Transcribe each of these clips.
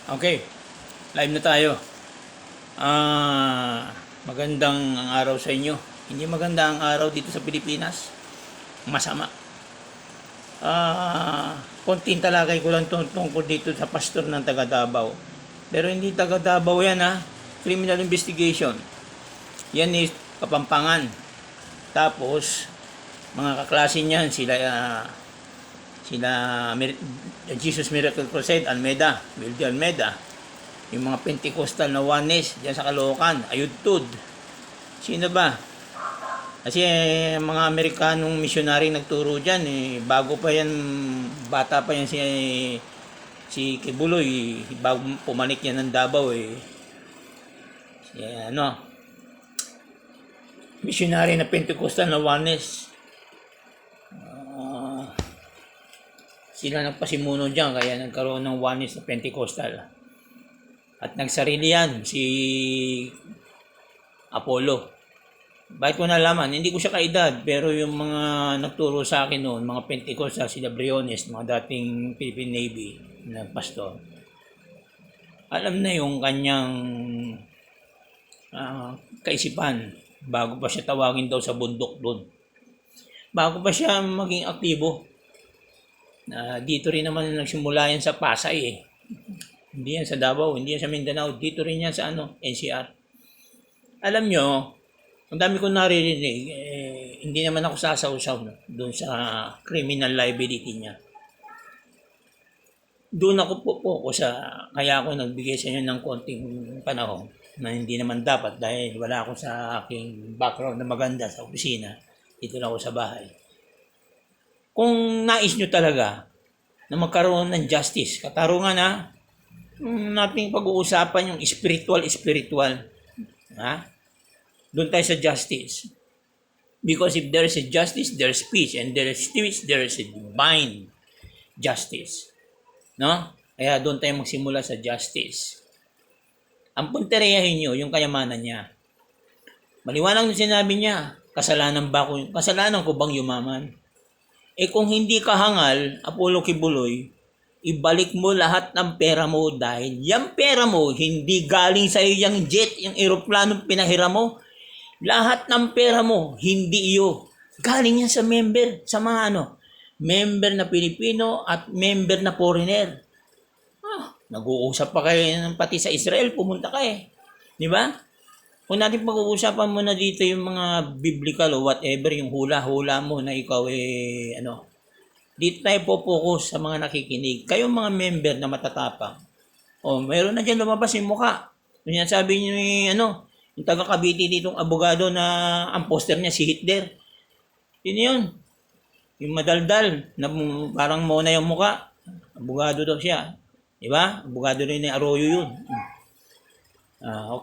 Okay, live na tayo. Magandang araw sa inyo. Hindi maganda ang araw dito sa Pilipinas. Masama. Konting talakay ko lang tungkol dito sa pastor ng taga Davao. Pero hindi taga Davao yan ha. Criminal investigation. Yan is Kapampangan. Tapos, mga kaklase niyan, Jesus Miracle Crusade, Wilde Almeida, yung mga Pentecostal na Oneness diyan sa Caloocan, Ayudtud. Sino ba? Kasi mga Amerikanong missionary nagturo diyan bago pa yan, bata pa yan si Kibuloy, bago pumanik yan ng Davao missionary na Pentecostal na Oneness. Sila nagpasimuno dyan, kaya nagkaroon ng Oneness na Pentecostal. At nagsarili yan si Apollo. Bakit ko nalaman? Hindi ko siya kaedad, pero yung mga nagturo sa akin noon, mga Pentecostal, sila Briones, mga dating Philippine Navy na pastor, alam na yung kanyang kaisipan bago pa siya tawagin daw sa bundok doon. Bago pa siya maging aktibo. Dito rin naman nagsimula yan sa Pasay Hindi yan sa Davao, hindi yan sa Mindanao, dito rin yan sa NCR. Alam nyo, ang dami kong naririnig, hindi naman ako sasawsaw doon sa criminal liability niya. Doon ako po kaya ako nagbigay sa inyo ng konting panahon na hindi naman dapat dahil wala ako sa aking background na maganda sa opisina. Dito lang ako sa bahay. Kung nais nyo talaga na magkaroon ng justice, katarungan nating pag-uusapan yung spiritual. Doon tayo sa justice. Because if there is a justice, there is peace. And there is peace, there is a divine justice. No? Kaya doon tayo magsimula sa justice. Ang puntereyahin nyo, yung kayamanan niya. Maliwanag na sinabi niya, kasalanan ko bang yumaman? Kung hindi ka hangal, Apollo Kibuloy, ibalik mo lahat ng pera mo dahil yung pera mo hindi galing sa iyo yung jet, yung eroplano pinahiram mo. Lahat ng pera mo hindi iyo. Galing yan sa mga member na Pilipino at member na foreigner. Nag-uusap pa kayo pati sa Israel, pumunta ka Di ba? Kung natin pag-uusapan mo na dito yung mga biblical o whatever, yung hula-hula mo na ikaw dito tayo po-focus sa mga nakikinig. Kayong mga member na matatapang. Mayroon na dyan lumabas yung mukha. Yung sabi niyo yung taga Cavite ditong abogado na ang poster niya si Hitler. Yun. Yung madaldal na parang muna yung mukha. Abogado daw siya. Diba? Abogado rin ni Arroyo yun.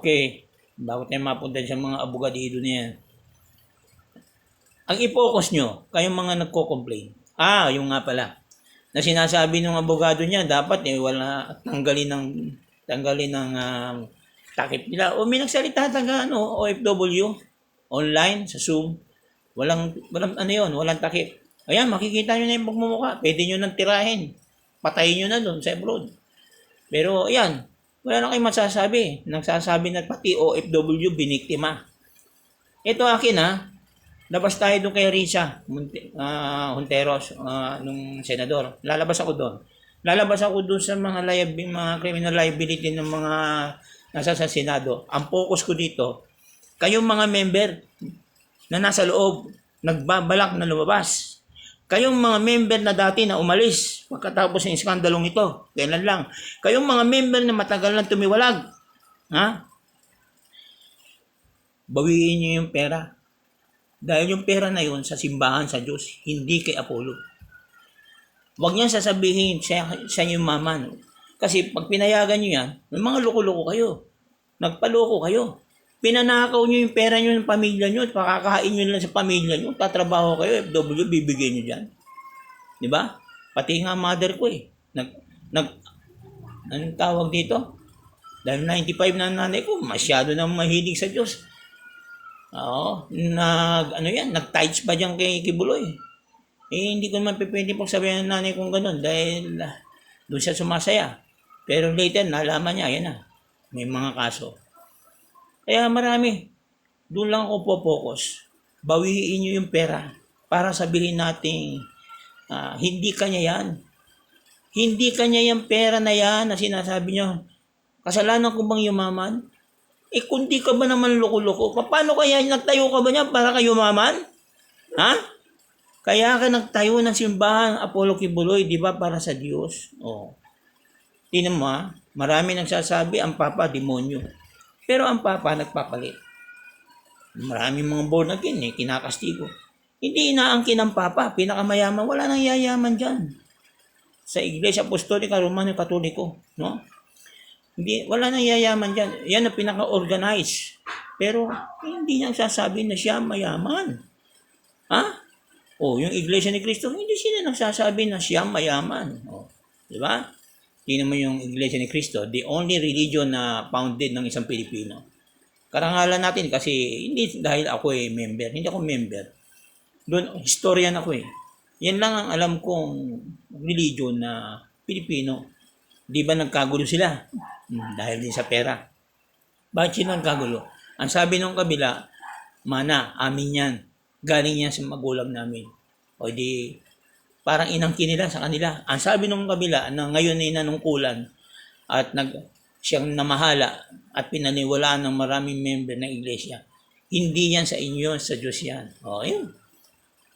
Okay. Bago tayo mapunta sa mga abogadido na yan. Ang i-focus nyo, kayong mga nagko-complain. Yung nga pala. Na sinasabi ng abogado niya, dapat wala tanggalin ng takip nila. May nagsalita taga OFW online sa Zoom. Walang walang takip. Ayan, makikita nyo na yung pagmumukha. Pwede nyo nang tirahin. Patayin nyo na doon sa abroad. Pero ayan, wala na kayong masasabi. Nagsasabi na pati OFW biniktima. Ito akin labas tayo doon kay Risa Honteros, nung senador. Lalabas ako doon sa mga criminal liability ng mga nasa sa Senado. Ang focus ko dito, kayong mga member na nasa loob, nagbabalak na lumabas. Kayong mga member na dati na umalis pagkatapos ng iskandalong ito, kailan lang. Kayong mga member na matagal na tumiwalag, bawiin nyo yung pera. Dahil yung pera na yun sa simbahan sa Diyos, hindi kay Apollo. Huwag niyan sasabihin sa yung mama. Kasi pag pinayagan nyo yan, may mga loko-loko kayo. Nagpaloko kayo. Pinanakaw nyo yung pera nyo ng pamilya nyo at pakakain nyo lang sa pamilya nyo. Tatrabaho kayo, FW, bibigyan nyo dyan. Di ba? Pati nga mother ko anong tawag dito? Dahil 95 na nanay ko, masyado na mahilig sa Diyos. Nag-tights pa dyan kay Kibuloy. Hindi ko naman pwede pagsabihan ng nanay kong ganun dahil doon siya sumasaya. Pero later, nalaman niya, ayan na, may mga kaso. Kaya marami, doon lang ako po-focus. Bawiin niyo yung pera para sabihin natin, hindi kanya yan. Hindi kanya yung pera na yan na sinasabi niyo. Kasalanan ko bang yumaman? Kung di ka ba naman loko-loko, paano kaya nagtayo ka ba niya para kayo yumaman? Ha? Kaya ka nagtayo ng simbahan, Apollo Kibuloy, di ba, para sa Diyos? Oh. Tingnan mo, marami nagsasabi, ang Papa, demonyo. Pero ang Papa, nagpapalit. Maraming mga born again, kinakastigo. Hindi inaangkin ng Papa, pinakamayaman, wala nang yayaman dyan. Sa Iglesia Apostolika Romano Katoliko, no? Hindi, wala nang yayaman dyan. Yan ang pinaka-organize. Pero hindi niya sasabi na siya mayaman. Ha? Yung Iglesia ni Cristo, hindi sila nagsasabi na siya mayaman. Di ba? Tingnan mo yung Iglesia ni Cristo, the only religion na founded ng isang Pilipino. Karangalan natin kasi hindi dahil ako member. Hindi ako member. Doon, historian ako Yan lang ang alam kong religion na Pilipino. Di ba nagkagulo sila? Dahil din sa pera. Bakit sila nagkagulo? Ang sabi ng kabila, mana, amin yan. Galing yan sa magulang namin. O di, parang inangkin nila sa kanila. Ang sabi ng kabila na ngayon ay nanungkulan at siyang namahala at pinaniwalaan ng maraming member ng iglesia. Hindi yan sa inyo, sa Diyos yan. Yun.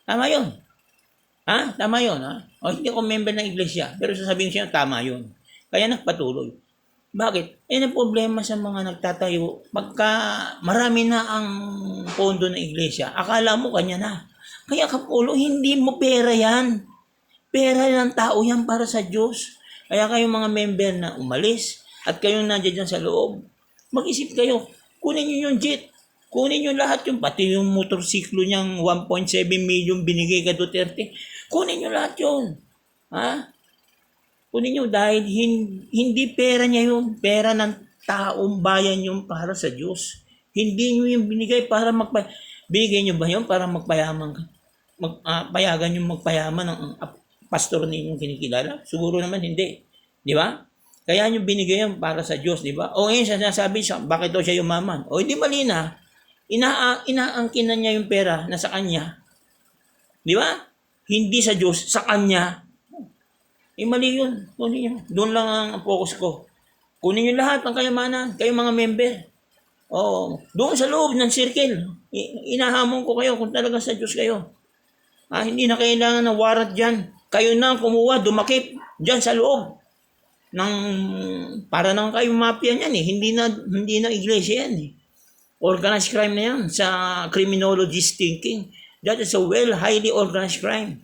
Tama yun. Tama yun, hindi ako member ng iglesia, pero sasabihin siya, tama yun. Kaya nagpatuloy. Bakit? Ang problema sa mga nagtatayo, pagka marami na ang pondo ng iglesia, akala mo kanya na. Kaya Kapulo, hindi mo pera yan. Pera ng tao yan para sa Diyos. Kaya kayong mga member na umalis at kayong nandiyan dyan sa loob, mag-isip kayo, kunin nyo yung jet. Kunin nyo lahat yung, pati yung motorsiklo niyang 1.7 million binigay ka Duterte. Kunin nyo lahat yun. Kunin nyo dahil hindi pera niya yun. Pera ng taong bayan yung para sa Diyos. Hindi nyo yung binigay para binigay nyo ba yun para magpayaman ka? Payagan yung magpayaman ng pastor ninyong kinikilala? Siguro naman hindi. Di ba? Kaya nyo binigay yun para sa Diyos, di ba? Ngayon sinasabi siya, bakit daw siya yumaman? Hindi mali na. Inaangkin na niya yung pera na sa kanya. Di ba? Hindi sa Diyos, sa kanya. Mali yun. Kunin nyo. Doon lang ang focus ko. Kunin nyo lahat ng kayamanan, kayong mga member. Doon sa loob ng circle. Inahamon ko kayo kung talaga sa Diyos kayo. Hindi na kailangan ng warrant dyan. Kayo na kumuha, dumakip dyan sa loob. Para nang kayo mafia niyan Hindi na iglesia yan Organized crime na yan sa criminologist thinking. That is a highly organized crime.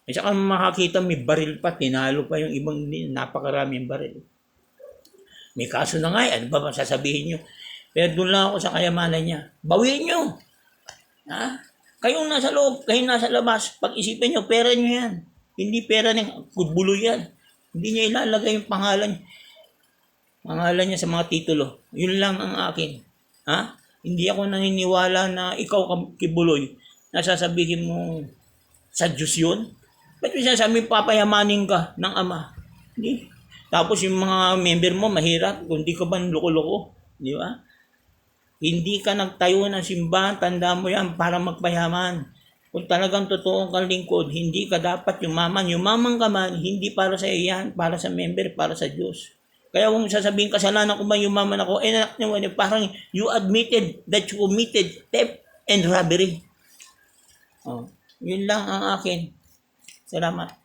At saka makakita may baril pa, tinalo pa yung ibang napakaraming baril. May kaso na nga ano ba sasabihin nyo? Pero doon lang ako sa kayamanan niya. Bawiin nyo. Kayong nasa loob, kayong nasa labas, pag-isipin nyo, pera nyo yan. Hindi pera ng kutbulo yan. Hindi niya ilalagay yung pangalan niya sa mga titulo. Yun lang ang akin. Hindi ako naniniwala na ikaw Kibuloy, nasasabihin mo sa Diyos yun. Ba't mo sinasabi papayamanin ka ng Ama? Hindi. Tapos yung mga member mo mahirap, kung di ka ba loko-loko. Di ba? Hindi ka nagtayo ng simbahan, tanda mo yan para magpayaman. Kung talagang totoo kang lingkod, hindi ka dapat yumaman. Yumaman ka man, hindi para sa iyan, para sa member, para sa Diyos. Kaya kung sasabihin kasalanan ko ba yumaman ako, parang you admitted that you committed theft and robbery. Yun lang ang akin. Salamat.